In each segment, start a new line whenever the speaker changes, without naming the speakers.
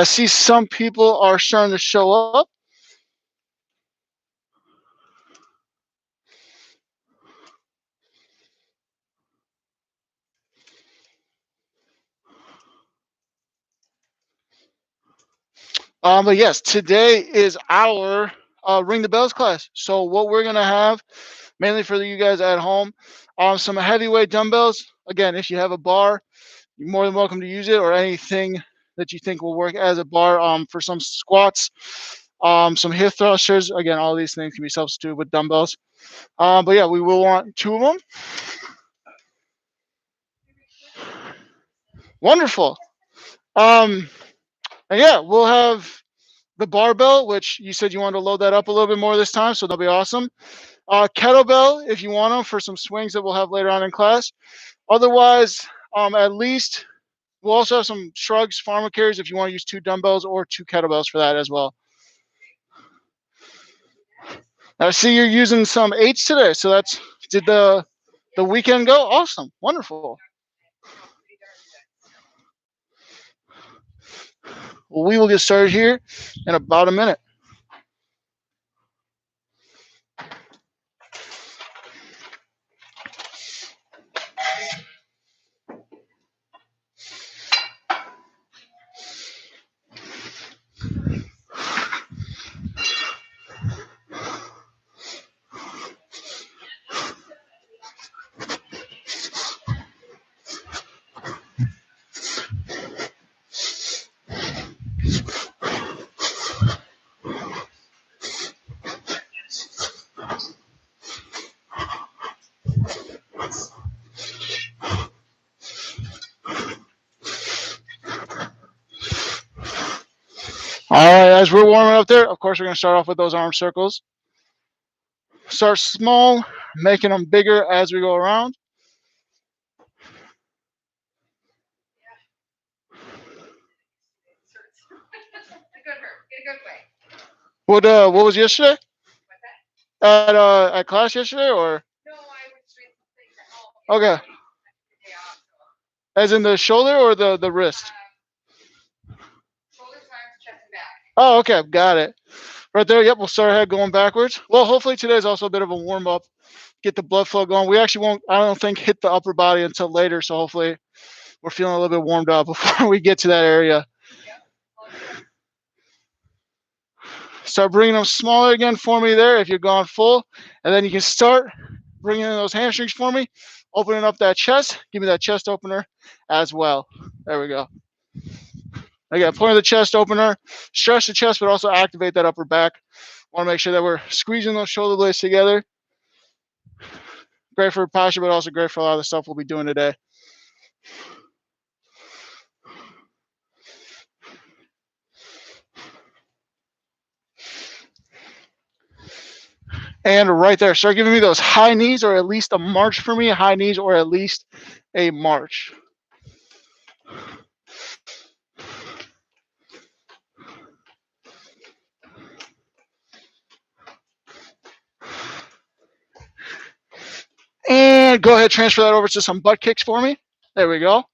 I see some people are starting to show up. But yes, today is our Ring the Bells class. So what we're gonna have, mainly for you guys at home, some heavyweight dumbbells. Again, if you have a bar, you're more than welcome to use it, or anything that you think will work as a bar. For some squats, some hip thrusters. Again, all these things can be substituted with dumbbells. But yeah, we will want 2 of them. Wonderful. And yeah, we'll have the barbell, which you said you wanted to load that up a little bit more this time, so that'll be awesome. Kettlebell, if you want them for some swings that we'll have later on in class. Otherwise, at least we'll also have some shrugs, farmer carries if you want to use 2 dumbbells or 2 kettlebells for that as well. I see you're using some 8s today, so that's, did the weekend go? Awesome, wonderful. Well, we will get started here in about a minute. All right, as we're warming up there, of course, we're going to start off with those arm circles. Start small, making them bigger as we go around. What was yesterday? At class yesterday, or? Okay. As in the shoulder or the wrist? Oh, okay, got it. Right there, yep, we'll start ahead going backwards. Well, hopefully today is also a bit of a warm-up, get the blood flow going. We actually won't, I don't think, hit the upper body until later, so hopefully we're feeling a little bit warmed up before we get to that area. Start bringing them smaller again for me there if you're going full, and then you can start bringing in those hamstrings for me, opening up that chest. Give me that chest opener as well. There we go. Again, point of the chest opener, stretch the chest, but also activate that upper back. Want to make sure that we're squeezing those shoulder blades together. Great for posture, but also great for a lot of the stuff we'll be doing today. And right there, start giving me those high knees, or at least a march for me, high knees, or at least a march. And go ahead, transfer that over to some butt kicks for me. There we go.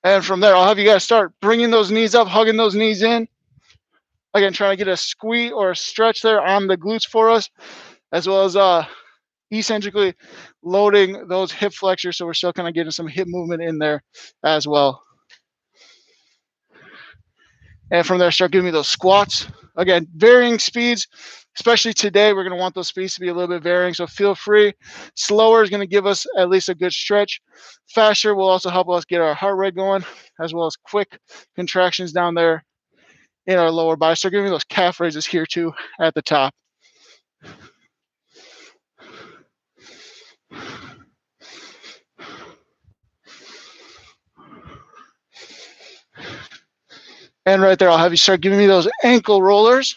And from there, I'll have you guys start bringing those knees up, hugging those knees in. Again, trying to get a squeeze or a stretch there on the glutes for us, as well as eccentrically loading those hip flexors, so we're still kind of getting some hip movement in there as well. And from there, start giving me those squats. Again, varying speeds, especially today, we're going to want those speeds to be a little bit varying, so feel free. Slower is going to give us at least a good stretch. Faster will also help us get our heart rate going, as well as quick contractions down there in our lower body. Start giving me those calf raises here too at the top. And right there, I'll have you start giving me those ankle rollers.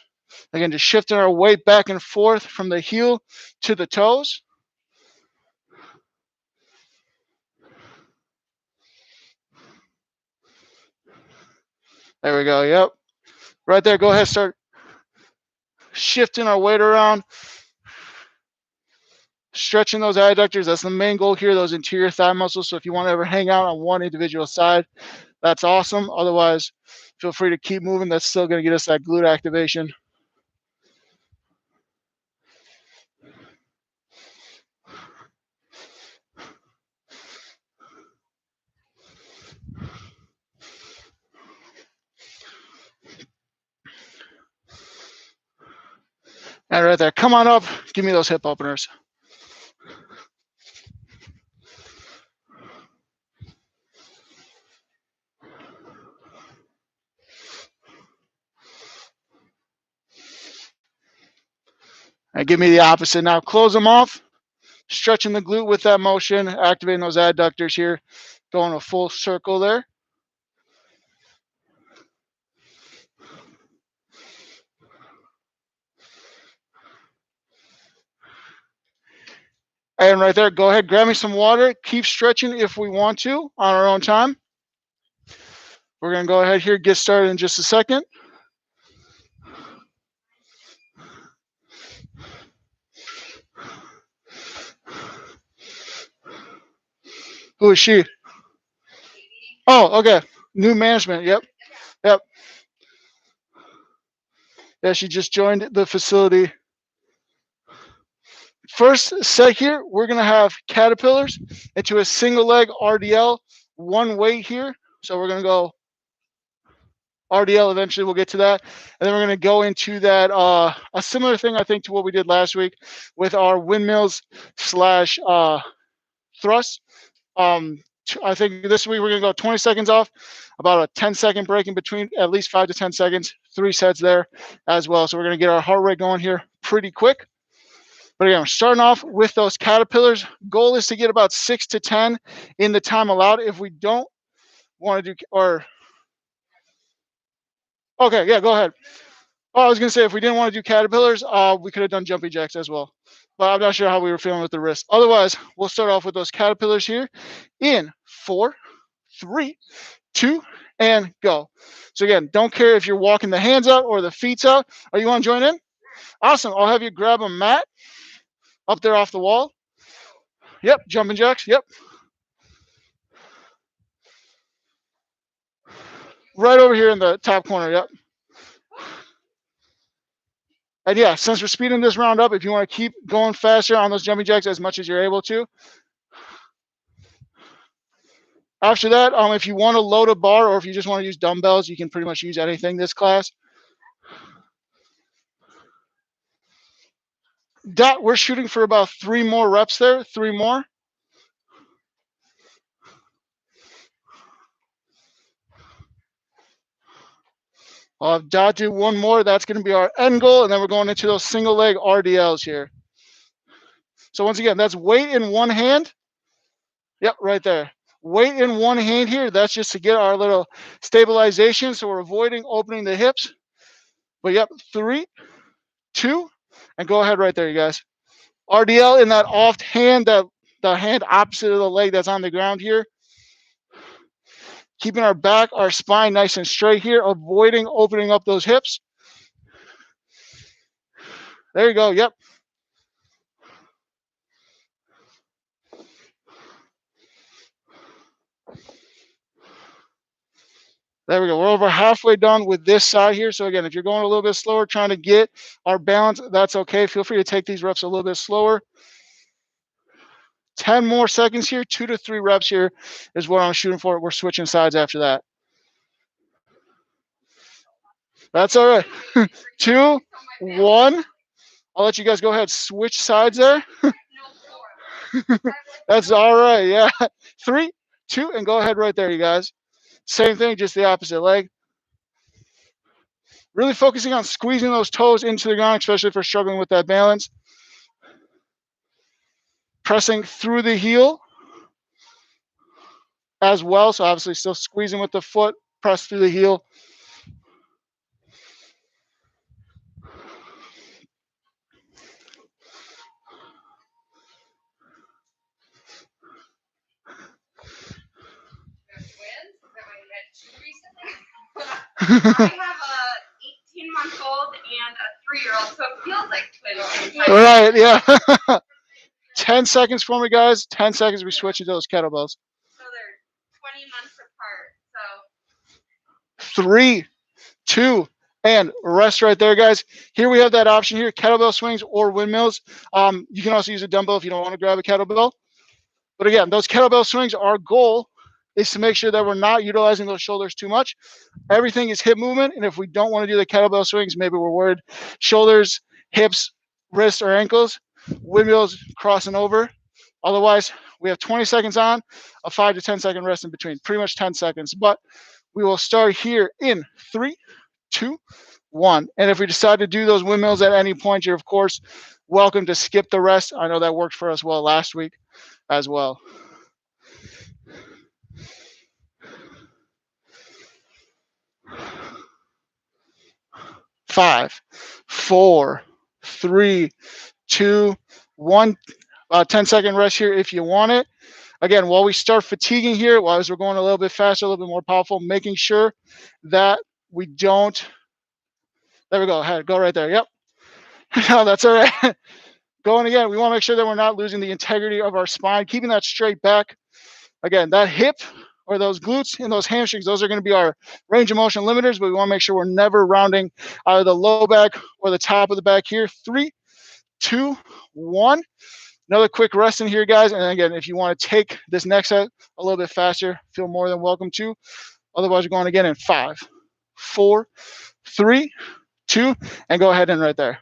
Again, just shifting our weight back and forth from the heel to the toes. There we go, yep. Right there, go ahead, start shifting our weight around, stretching those adductors. That's the main goal here, those interior thigh muscles. So if you want to ever hang out on one individual side, that's awesome. Otherwise, feel free to keep moving. That's still going to get us that glute activation. And right there, come on up, give me those hip openers. And give me the opposite. Now close them off, stretching the glute with that motion, activating those adductors here, going a full circle there. And right there, go ahead, grab me some water. Keep stretching if we want to on our own time. We're going to go ahead here, get started in just a second. Who is she? Oh, okay. New management. Yep. Yep. Yeah, she just joined the facility. First set here, we're going to have caterpillars into a single leg RDL, one weight here. So we're going to go RDL, eventually we'll get to that. And then we're going to go into that, a similar thing, I think, to what we did last week with our windmills slash thrust. I think this week we're going to go 20 seconds off, about a 10-second break in between, at least 5 to 10 seconds, 3 sets there as well. So we're going to get our heart rate going here pretty quick. But again, we're starting off with those caterpillars. Goal is to get about 6 to 10 in the time allowed. If we don't want to do, or, okay, yeah, go ahead. Oh, I was going to say, if we didn't want to do caterpillars, we could have done jumping jacks as well. But I'm not sure how we were feeling with the wrist. Otherwise, we'll start off with those caterpillars here in 4, 3, 2, and go. So again, don't care if you're walking the hands out or the feet out. Are you want to join in? Awesome. I'll have you grab a mat up there off the wall. Yep, jumping jacks. Yep. Right over here in the top corner. Yep. And yeah, since we're speeding this round up, if you want to keep going faster on those jumping jacks as much as you're able to. After that, if you want to load a bar or if you just want to use dumbbells, you can pretty much use anything this class. We're shooting for about 3 more reps there, 3 more. I'll have Dot do 1 more. That's going to be our end goal, and then we're going into those single leg RDLs here. So once again, that's weight in one hand. Yep, right there. Weight in one hand here. That's just to get our little stabilization. So we're avoiding opening the hips. But yep, 3, 2, and go ahead right there, you guys. RDL in that off hand, the hand opposite of the leg that's on the ground here. Keeping our back, our spine nice and straight here, avoiding opening up those hips. There you go, yep. There we go. We're over halfway done with this side here. So again, if you're going a little bit slower, trying to get our balance, that's okay. Feel free to take these reps a little bit slower. 10 more seconds here, 2 to 3 reps here is what I'm shooting for. We're switching sides after that. That's all right. 2, 1. I'll let you guys go ahead, switch sides there. That's all right, yeah. 3, 2, and go ahead right there, you guys. Same thing, just the opposite leg. Really focusing on squeezing those toes into the ground, especially if you're struggling with that balance. Pressing through the heel as well. So obviously still squeezing with the foot, press through the heel.
I have a 18-month-old and a 3-year-old. 2-year-old, so it feels like twins.
Right, yeah. 10 seconds for me, guys. 10 seconds, we switch into those kettlebells.
So they're 20 months apart. So
3, 2, and rest right there, guys. Here we have that option here, kettlebell swings or windmills. You can also use a dumbbell if you don't want to grab a kettlebell. But again, those kettlebell swings, our goal is to make sure that we're not utilizing those shoulders too much. Everything is hip movement, and if we don't want to do the kettlebell swings, maybe we're worried shoulders, hips, wrists, or ankles, windmills crossing over. Otherwise, we have 20 seconds on, a 5 to 10 second rest in between, pretty much 10 seconds. But we will start here in 3, 2, 1. And if we decide to do those windmills at any point, you're of course welcome to skip the rest. I know that worked for us well last week as well. 5, 4, 3, 2, 1. 10-second rest here if you want it. Again, while we start fatiguing here, as we're going a little bit faster, a little bit more powerful, making sure that we don't. There we go. Go right there. Yep. No, that's all right. Going again, we want to make sure that we're not losing the integrity of our spine, keeping that straight back. Again, that hip or those glutes and those hamstrings, those are going to be our range of motion limiters, but we want to make sure we're never rounding either the low back or the top of the back here. 3, 2, 1. Another quick rest in here, guys. And again, if you want to take this next set a little bit faster, feel more than welcome to. Otherwise, we're going again in 5, 4, 3, 2, and go ahead and right there.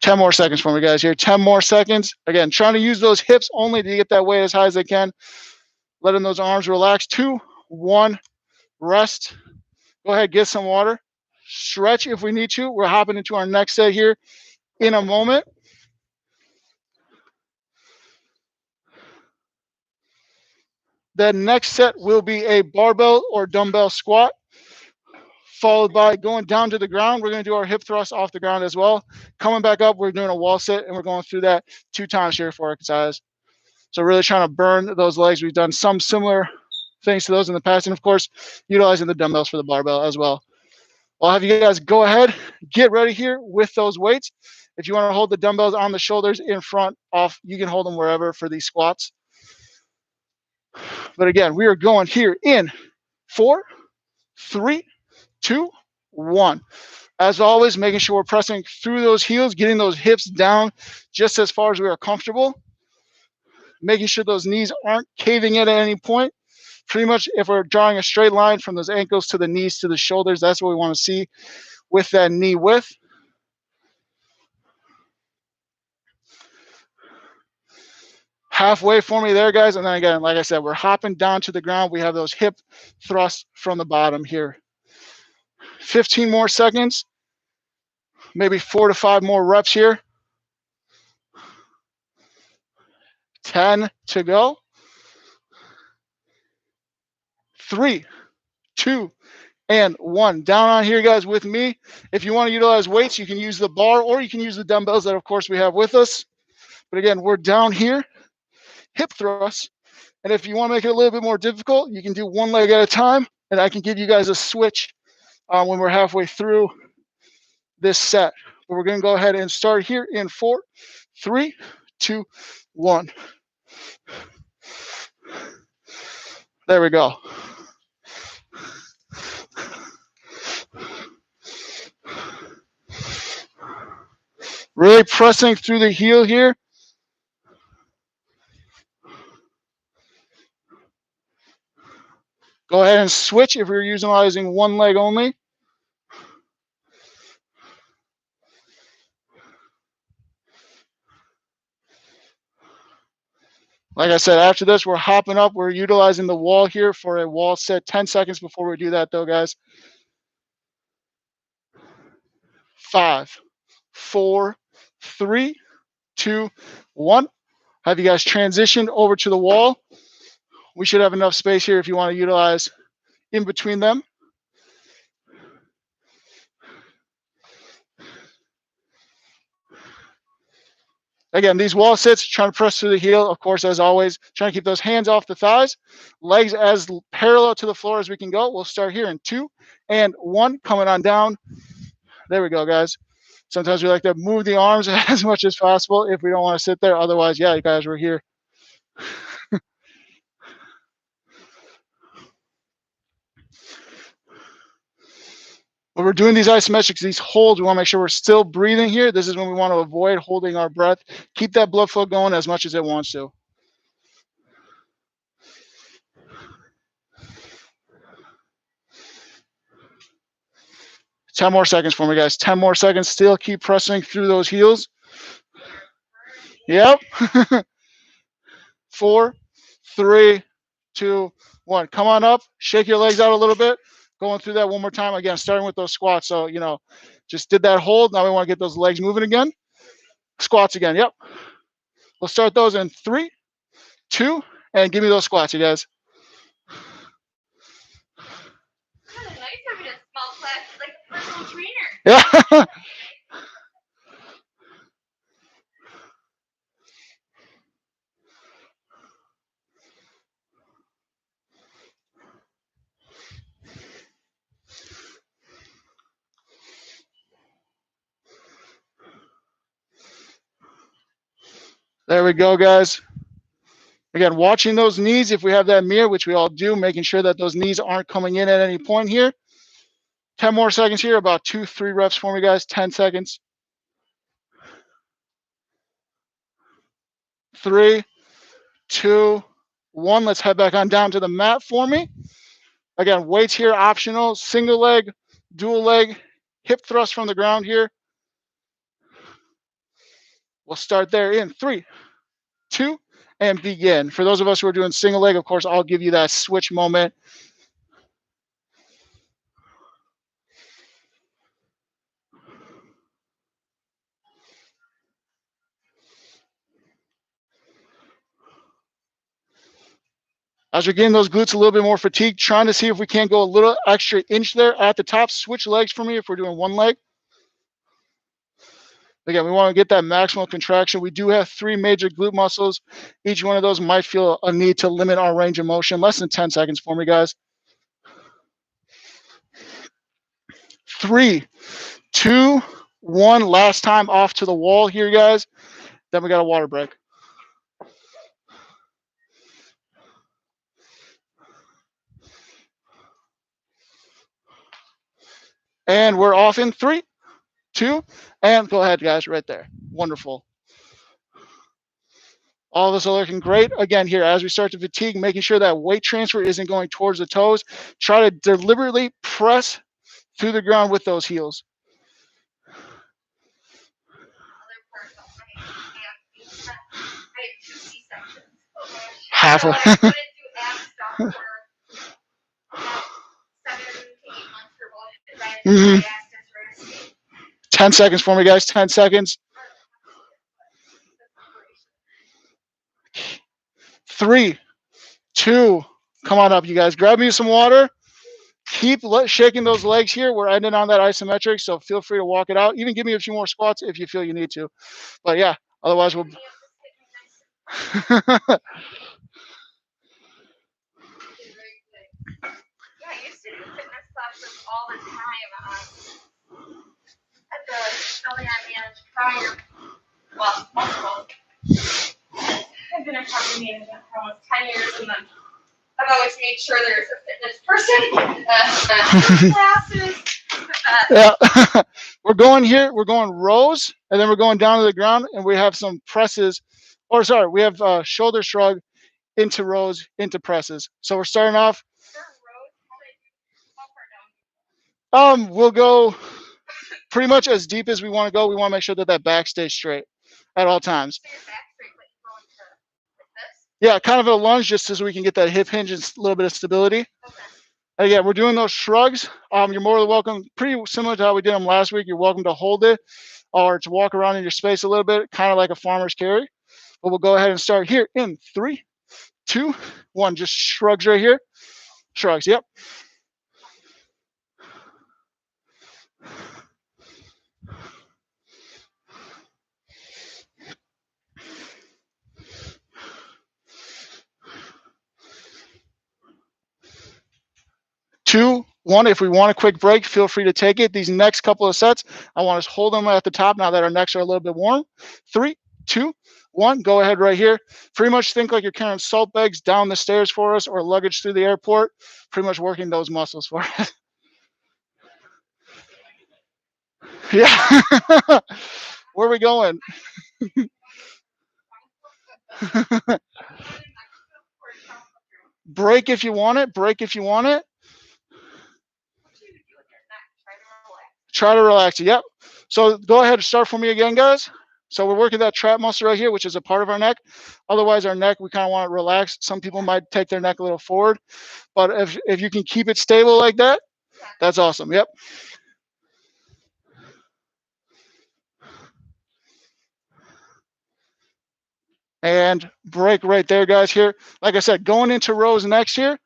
Ten more seconds for me, guys. Here, 10 more seconds. Again, trying to use those hips only to get that weight as high as I can. Letting those arms relax. 2, 1, rest. Go ahead, get some water. Stretch if we need to. We're hopping into our next set here in a moment. The next set will be a barbell or dumbbell squat, followed by going down to the ground. We're going to do our hip thrust off the ground as well. Coming back up, we're doing a wall sit, and we're going through that 2 times here for exercise. So really trying to burn those legs. We've done some similar things to those in the past, and of course, utilizing the dumbbells for the barbell as well. I'll have you guys go ahead, get ready here with those weights. If you want to hold the dumbbells on the shoulders in front off, you can hold them wherever for these squats. But again, we are going here in 4, 3, 2, 1. As always, making sure we're pressing through those heels, getting those hips down just as far as we are comfortable. Making sure those knees aren't caving in at any point. Pretty much if we're drawing a straight line from those ankles to the knees to the shoulders, that's what we want to see with that knee width. Halfway for me there, guys. And then again, like I said, we're hopping down to the ground. We have those hip thrusts from the bottom here. 15 more seconds. Maybe 4 to 5 more reps here. 10 to go. 3, 2, and 1. Down on here, guys, with me. If you want to utilize weights, you can use the bar or you can use the dumbbells that, of course, we have with us. But again, we're down here, hip thrusts. And if you want to make it a little bit more difficult, you can do one leg at a time, and I can give you guys a switch when we're halfway through this set. But we're going to go ahead and start here in 4, 3, 2, 1. There we go. Really pressing through the heel here. Go ahead and switch if you're utilizing one leg only. Like I said, after this, we're hopping up. We're utilizing the wall here for a wall set. 10 seconds before we do that, though, guys. 5, 4, 3, 2, 1. Have you guys transitioned over to the wall? We should have enough space here if you want to utilize in between them. Again, these wall sits, trying to press through the heel, of course, as always, trying to keep those hands off the thighs, legs as parallel to the floor as we can go. We'll start here in 2 and 1, coming on down. There we go, guys. Sometimes we like to move the arms as much as possible if we don't want to sit there. Otherwise, yeah, you guys, we're here. When we're doing these isometrics, these holds, we want to make sure we're still breathing here. This is when we want to avoid holding our breath. Keep that blood flow going as much as it wants to. Ten more seconds for me, guys. 10 more seconds. Still keep pressing through those heels. Yep. 4, 3, 2, 1. Come on up. Shake your legs out a little bit. Going through that one more time. Again, starting with those squats. So, just did that hold. Now we want to get those legs moving again. Squats again. Yep. We'll start those in 3, 2, and give me those squats, you guys.
Nice having a small class like a personal trainer.
Yeah. There we go, guys. Again, watching those knees, if we have that mirror, which we all do, making sure that those knees aren't coming in at any point here. 10 more seconds here, about 2, 3 reps for me, guys. 10 seconds. 3, 2, 1. Let's head back on down to the mat for me. Again, weights here, optional. Single leg, dual leg, hip thrust from the ground here. We'll start there in 3, 2, and begin. For those of us who are doing single leg, of course, I'll give you that switch moment. As we're getting those glutes a little bit more fatigued, trying to see if we can't go a little extra inch there at the top. Switch legs for me if we're doing one leg. Again, we want to get that maximal contraction. We do have 3 major glute muscles. Each one of those might feel a need to limit our range of motion. Less than 10 seconds for me, guys. 3, 2, 1. Last time off to the wall here, guys. Then we got a water break. And we're off in 3, 2, and go ahead, guys, right there. Wonderful. All of us are looking great. Again, here, as we start to fatigue, making sure that weight transfer isn't going towards the toes. Try to deliberately press through the ground with those heels. Half of
I couldn't do ab stuff for 7 to 8 months for both.
10 seconds for me, guys. 10 seconds. 3, 2. Come on up, you guys. Grab me some water. Keep shaking those legs here. We're ending on that isometric, so feel free to walk it out. Even give me a few more squats if you feel you need to. But yeah, otherwise we'll.
Yeah, I used to do fitness classes all the time at the building I managed prior. Well, multiple. I've been a property management for almost 10 years, and then I've always made sure there's a fitness person. Classes.
Yeah. We're going here. We're going rows, and then we're going down to the ground, and we have some presses. Or sorry, we have shoulder shrug into rows, into presses. So we're starting off. We'll go pretty much as deep as we want to go. We want to make sure that that back stays straight at all times. Yeah, kind of a lunge just so we can get that hip hinge and a little bit of stability.
Okay.
Again, we're doing those shrugs. You're more than welcome, pretty similar to how we did them last week. You're welcome to hold it or to walk around in your space a little bit, kind of like a farmer's carry. But we'll go ahead and start here in 3, 2, 1. Just shrugs right here. Shrugs, yep. 2, 1. If we want a quick break, feel free to take it. These next couple of sets, I want us to hold them at the top now that our necks are a little bit warm. 3, 2, 1. Go ahead right here. Pretty much think like you're carrying salt bags down the stairs for us or luggage through the airport. Pretty much working those muscles for us. Yeah. Where are we going? Break if you want it. Break if you want it. Try to relax it. Yep. So go ahead and start for me again, guys. So we're working that trap muscle right here, which is a part of our neck. Otherwise, our neck, we kind of want it relaxed. Some people might take their neck a little forward. But if you can keep it stable like that, that's awesome. Yep. And break right there, guys, here. Like I said, going into rows next here,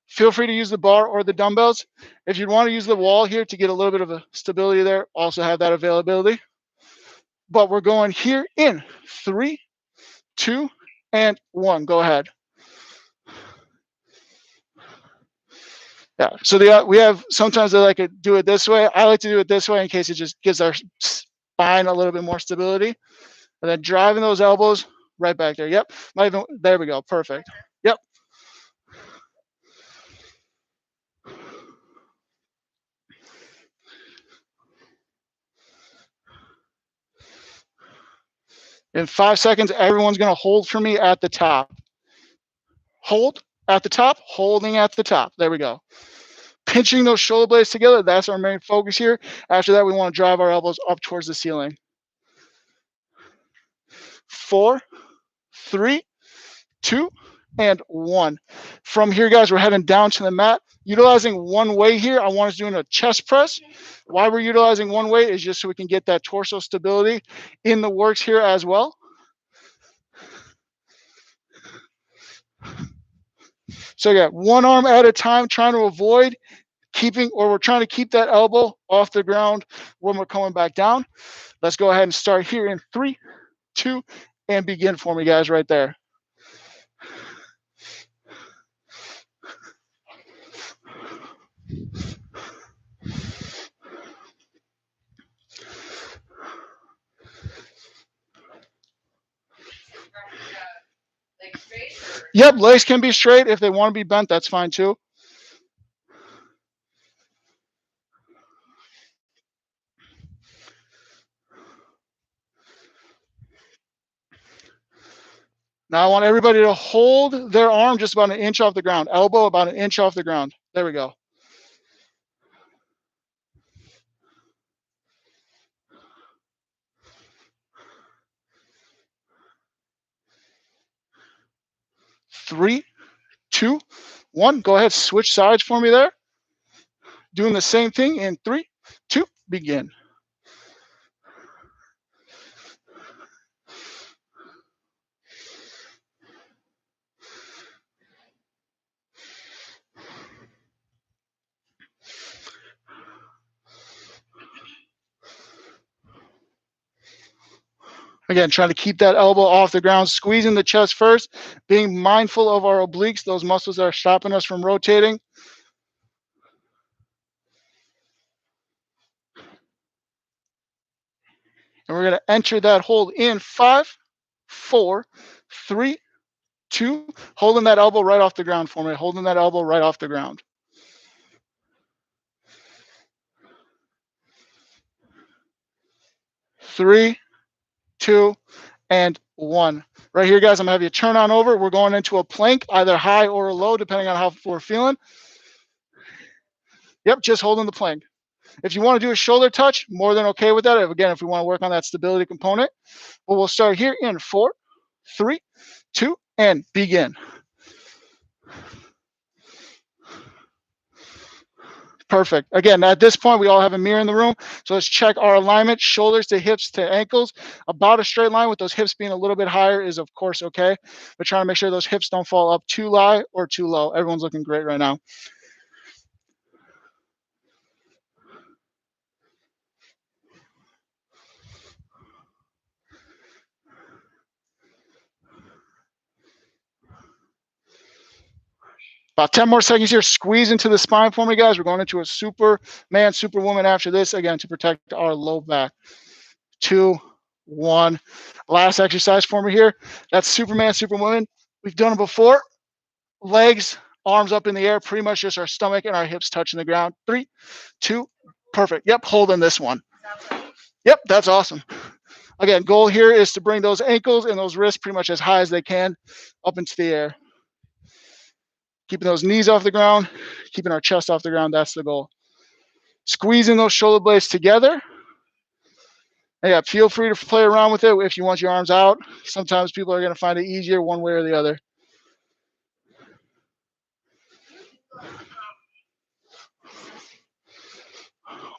feel free to use the bar or the dumbbells. If you want to use the wall here to get a little bit of a stability there, also have that availability. But we're going here in 3, 2, and 1. Go ahead. Yeah. So we have sometimes they like to do it this way. I like to do it this way in case it just gives our spine a little bit more stability. And then driving those elbows right back there. Yep. Not even, there we go. Perfect. Yep. In 5 seconds, everyone's going to hold for me at the top. Hold at the top, holding at the top. There we go. Pinching those shoulder blades together. That's our main focus here. After that, we want to drive our elbows up towards the ceiling. 4, 3, 2, and 1. From here, guys, we're heading down to the mat. Utilizing one weight here, I want us doing a chest press. Why we're utilizing one weight is just so we can get that torso stability in the works here as well. So yeah, one arm at a time, trying to avoid we're trying to keep that elbow off the ground when we're coming back down. Let's go ahead and start here in 3, 2, and begin for me, guys, right there. Yep, legs can be straight. If they want to be bent, that's fine too. Now I want everybody to hold their arm just about an inch off the ground, elbow about an inch off the ground. There we go. Three, 2, 1. Go ahead, switch sides for me there. Doing the same thing in 3, 2, begin. Again, trying to keep that elbow off the ground, squeezing the chest first, being mindful of our obliques, those muscles that are stopping us from rotating. And we're going to enter that hold in 5, 4, 3, 2, holding that elbow right off the ground for me, holding that elbow right off the ground. 3, 2, and 1. Right here, guys, I'm gonna have you turn on over. We're going into a plank, either high or low, depending on how we're feeling. Yep, just holding the plank. If you want to do a shoulder touch, more than okay with that. Again, if we want to work on that stability component. But we'll start here in 4, 3, 2, and begin. Perfect. Again, at this point, we all have a mirror in the room. So let's check our alignment, shoulders to hips to ankles. About a straight line with those hips being a little bit higher is, of course, okay. But trying to make sure those hips don't fall up too high or too low. Everyone's looking great right now. About 10 more seconds here. Squeeze into the spine for me, guys. We're going into a Superman, Superwoman after this, again, to protect our low back. 2, 1. Last exercise for me here. That's Superman, Superwoman. We've done it before. Legs, arms up in the air, pretty much just our stomach and our hips touching the ground. 3, 2, perfect. Yep, holding this one. Yep, that's awesome. Again, goal here is to bring those ankles and those wrists pretty much as high as they can up into the air. Keeping those knees off the ground, keeping our chest off the ground, that's the goal. Squeezing those shoulder blades together. And yeah, feel free to play around with it if you want your arms out. Sometimes people are going to find it easier one way or the other.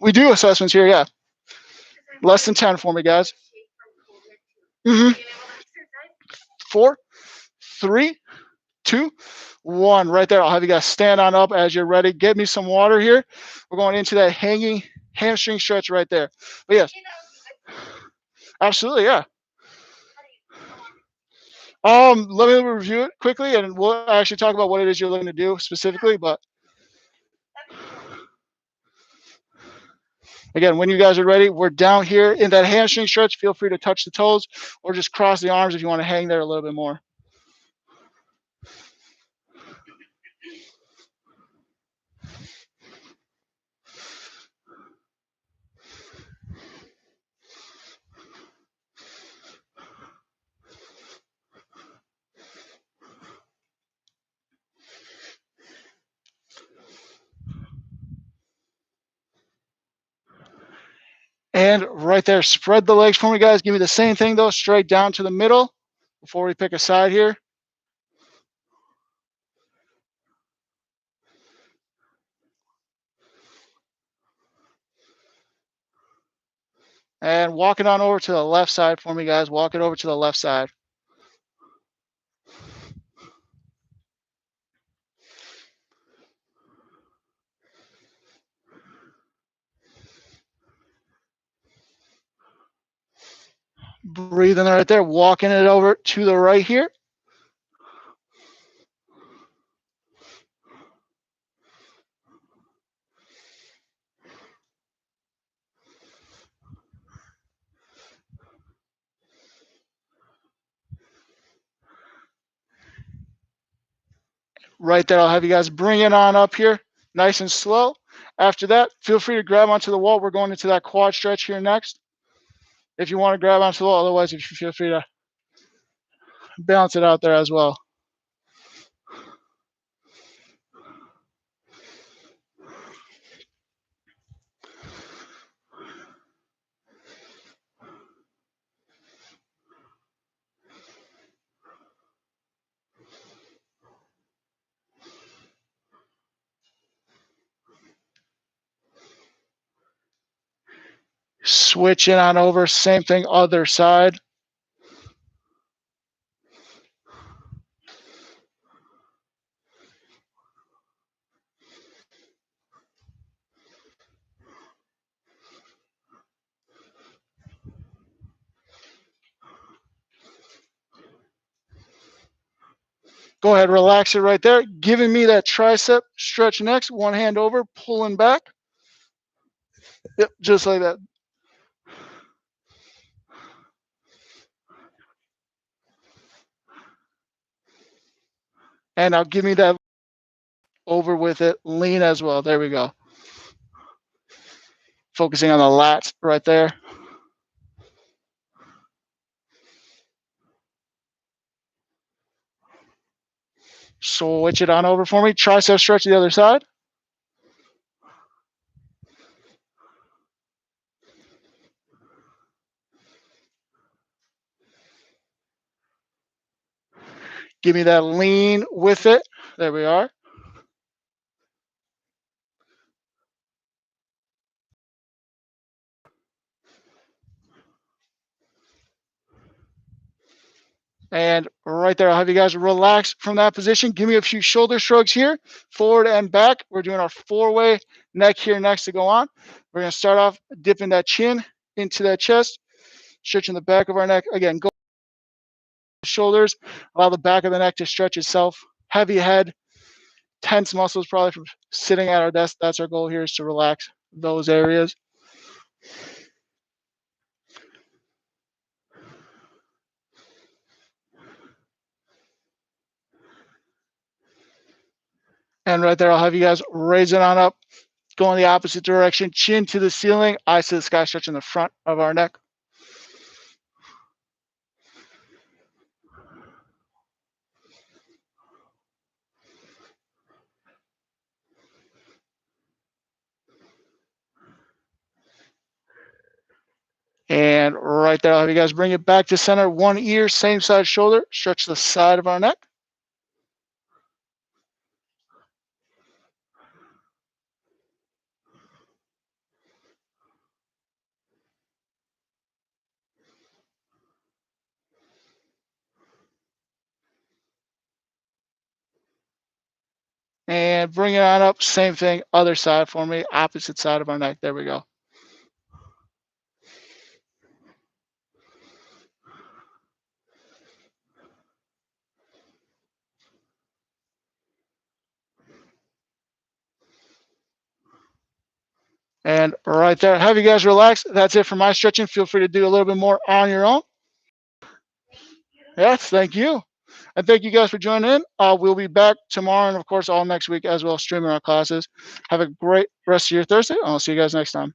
We do assessments here, yeah. Less than 10 for me, guys. 4, 3, 2, 1. Right there. I'll have you guys stand on up as you're ready. Get me some water here. We're going into that hanging hamstring stretch right there. But yes, absolutely, yeah. Let me review it quickly, and we'll actually talk about what it is you're looking to do specifically. But again, when you guys are ready, we're down here in that hamstring stretch. Feel free to touch the toes or just cross the arms if you want to hang there a little bit more. And right there, spread the legs for me, guys. Give me the same thing, though, straight down to the middle before we pick a side here. And walk it on over to the left side for me, guys. Walk it over to the left side. Breathing right there, walking it over to the right here. Right there, I'll have you guys bring it on up here, nice and slow. After that, feel free to grab onto the wall. We're going into that quad stretch here next. If you want to grab onto the wall, otherwise, if you feel free to balance it out there as well. Switch it on over, same thing, other side. Go ahead, relax it right there. Giving me that tricep stretch next. One hand over, pulling back. Yep, just like that. And now give me that over with it. Lean as well. There we go. Focusing on the lats right there. Switch it on over for me. Tricep stretch the other side. Give me that lean with it. There we are. And right there, I'll have you guys relax from that position. Give me a few shoulder shrugs here, forward and back. We're doing our 4-way neck here next to go on. We're going to start off dipping that chin into that chest, stretching the back of our neck. Again, go shoulders, allow the back of the neck to stretch itself. Heavy head, tense muscles probably from sitting at our desk. That's our goal here, is to relax those areas. And right there, I'll have you guys raise it on up, go in the opposite direction, chin to the ceiling, eyes to the sky, stretching the front of our neck. And right there, I'll have you guys bring it back to center. One ear, same side shoulder, stretch the side of our neck. And bring it on up, same thing, other side for me, opposite side of our neck. There we go. And right there, have you guys relax. That's it for my stretching. Feel free to do a little bit more on your own. Yes, thank you. And thank you guys for joining in. We'll be back tomorrow and, of course, all next week as well, streaming our classes. Have a great rest of your Thursday. I'll see you guys next time.